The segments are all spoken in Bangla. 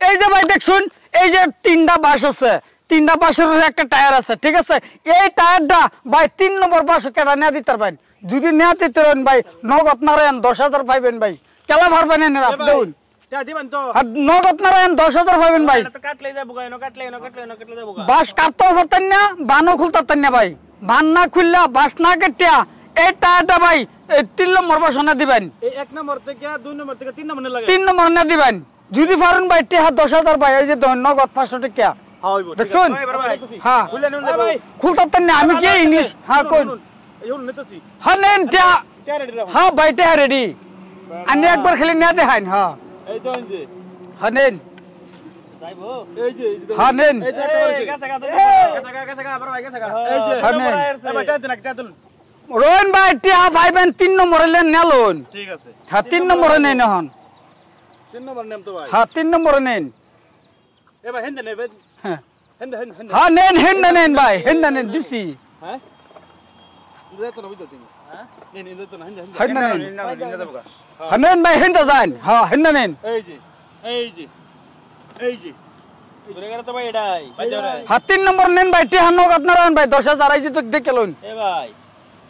এই যে ভাই দেখুন এই যে তিনটা বাস আছে তিনটা বাসের একটা টায়ার আছে ঠিক আছে এই টায়ারটা ভাই 3 নম্বর বাস কেটা নেয়া দিতে পারবেন যদি নেয়া দিতে পারেন ভাই নগদ নারায়ণ 10,000 পাইবেন ভাই কেলা ভরবেন না আপনি দেখুন দিবেন তো আর নগদ নারায়ণ 10,000 পাইবেন ভাই তো কাটলে যাবো গায়নো কাটলে যাবো বাস কাটতেও পারতেন না বানও খুলতেন না ভাই বান না খুললা বাস না কেটিয়া এই টায়ারটা ভাই 3 নম্বর বাস না দিবেন এই 1 নম্বর থেকে 2 নম্বর থেকে 3 নম্বর লাগে 3 নম্বর না দিবেন যদি পারেন ভাই টিহা 10,000 ভাই এই যে নগদ 500 টাকা হ্যাঁ হইবো দেখুন হ্যাঁ খুলে নেন ভাই খুলতেন না আমি কি ইংলিশ হ্যাঁ কোন এইও নিতেছি হ্যাঁ নেন টিহা রেডি রাখো হ্যাঁ ভাই টিহা রেডি আমি একবার খালি নিয়ে দেখাইন হ্যাঁ এই তো যে হ্যাঁ নেন যাইবো এই যে হ্যাঁ নেন এই যে কাছে বড় ভাই কাছে এই যে হ্যাঁ নেন ভাই টাইট না টাইট রোহন ভাই টিহা পাইবেন 3 নম্বরে লেন নেলুন ঠিক আছে হ্যাঁ 3 নম্বরে নেন এখন 3 নম্বর নেম তো ভাই হ্যাঁ 3 নম্বরে নেন এ ভাই হেন নেবেন হ্যাঁ হেন হ্যাঁ নেন হেন্ডা নেন ভাই হেন্ডা নেন দিছি হ্যাঁ যেত না বুঝতে হ্যাঁ নেন যেত না হেন্ডা নেন হেন যাবো হ্যাঁ নেন ভাই হেন্ডা যান হ্যাঁ হেন্ডা নেন এই যে ঘুরে গেল তো ভাই এটাই হ্যাঁ 3 নম্বর নেন ভাই টিহা নগদ নারায়ণ ভাই 10,000 আইজি তো দেখেলুন এ ভাই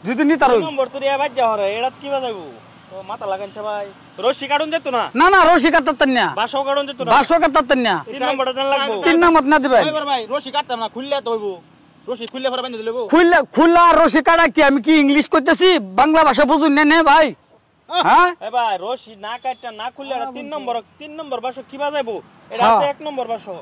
যদি নি তারুন নম্বর তো রিয়া বাজ যাওয়ারে এটা কি বাজাবো তো মাথা লাগানছে ভাই রশি কাটুন যেত না না না রশি কাটতেন না বাসও কাটুন যেত না বাসও কাটতেন না 3 নম্বরটা জান লাগবো 3 নম্বর না দিবেন এবার ভাই রশি কাটতাম না খুললে তো হইবো রশি খুললে পরে বাঁধে দিলেবো খুললা রশি কাটা কি আমি কি ইংলিশ কইতেছি বাংলা ভাষা বুঝুন না ভাই হ্যাঁ এ ভাই রশি না কাটটা না খুললে 3 নম্বর বাসও কি বাজাবো এটা আছে 1 নম্বর বাসও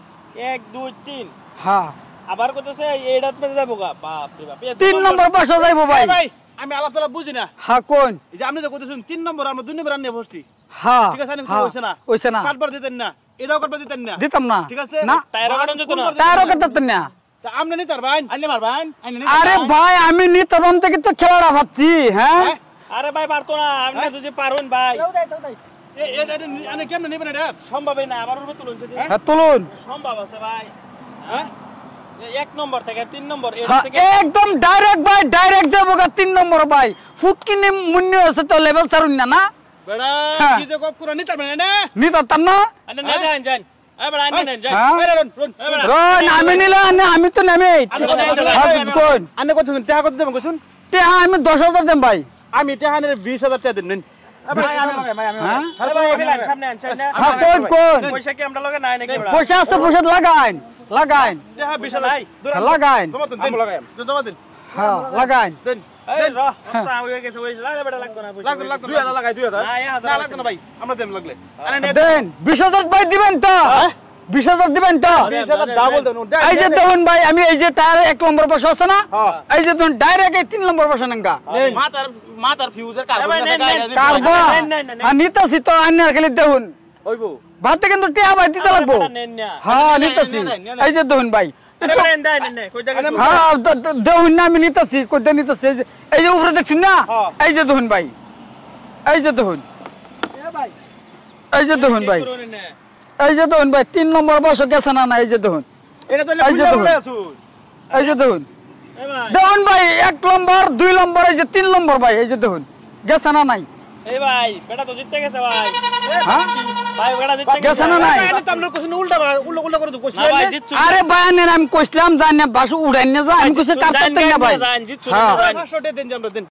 1 2 3 হ্যাঁ আবার কইতেছে এইটাত মে যাবো গা বাপ রে বাপ 3 নম্বর বাসও যাইবো ভাই ভাই আমি আলাপ চালাপ বুঝি না হ্যাঁ কোন এই যে আপনি তো কইতেছেন 3 নম্বর আমরা 2 নম্বর আননে বসছি হ্যাঁ ঠিক আছে না হইছে না কাটবার দিতেন না এটাও কাটবার দিতেন না দিতাম না ঠিক আছে না টায়ারও কাটুন যেত না টায়ারও কাটতেন না তা আপনি নি তারবান আনলে মারবান আরে ভাই আমি নিতরম থেকে তো খেলাটা ভাবছি হ্যাঁ আরে ভাই পারতো না আপনি যদি পারুন ভাই এটা আনে কেমনে নেবেন এটা সম্ভবই না আবার উপরে তুলুন যদি হ্যাঁ তুলুন সম্ভব আছে ভাই হ্যাঁ 1 নম্বর থেকে 3 নম্বর এর হ্যাঁ থেকে একদম ডাইরেক্ট ভাই ডাইরেক্ট যাবো গা 3 নম্বর ভাই ফুটকিনি মুন্নি আছে তো লেভেল ছাড়ুন না না বড়া কি যে কপ করে নি তারবান না নি তাম না আনে না যান এ বড়া আনে যান রন আমি নিলা আমি তো নেমে কোন আনে কত টাকা কত দেবেন কইছুন টেহা আমি 10,000 দেব ভাই আমি টাহানের 20,000 টাকা দেন ভাই আমি সামনে আনছেন না হ্যাঁ কোন পয়সা কি আমরা লগে নাই নাকি পয়সা আছে পয়সা লাগাইন টাকা 20,000 নাই লাগাইন আমি লাগাইম জমা দেন হ্যাঁ লাগাইন দেন এই র তা হয়ে গেছে ওই লাগবে বেটা লাগতো না লাগতো 2000 লাগাই 2000 না লাগতো না ভাই আমরা দেন লাগলে আরে দেন 20,000 ভাই দিবেন তো 20,000 দিবেন তো 20,000 ডাবল দেন এই যে দেখুন ভাই আমি এই যে টায়ার 1 নম্বর বসে আছে না এই যে দেখুন ডাইরেক্ট 3 নম্বর বসে নাঙ্গা মাতার ফিউজার কার্বন আর নিতাছি তো আন্নার খালি দেখুন হইবো ভাতে কিন্তু টিয়া ভাই দিতে লাগবো হ্যাঁ নিতাছি এই যে দেখুন ভাই হ্যাঁ দেখুন না আমি নিতাছি কোথায় নিতাছি এই যে উপরে দেখছেন না এই যে দেখুন ভাই এই যে দেখুন এই যে দেখুন ভাই এই যে দেখুন ভাই 3 নম্বর বসে গেছে না এই যে দেখুন এই যে দেখুন এই যে দেখুন দেখুন ভাই 1 নম্বর 2 নম্বর এই যে 3 নম্বর ভাই এই যে দেখুন গেছে না নাই এই ভাই বেটা তো জিততে গেছে ভাই হ্যাঁ ভাই বেটা জিততে গেছে না নাই আমরা কোন উল্টা উল্টা করে তো কইছি আরে ভাই আমি কইছিলাম জানি বাসু উড়াই না যা আমি কইছি কাটতে না ভাই জিতছো না 500 দেন আমরা দেন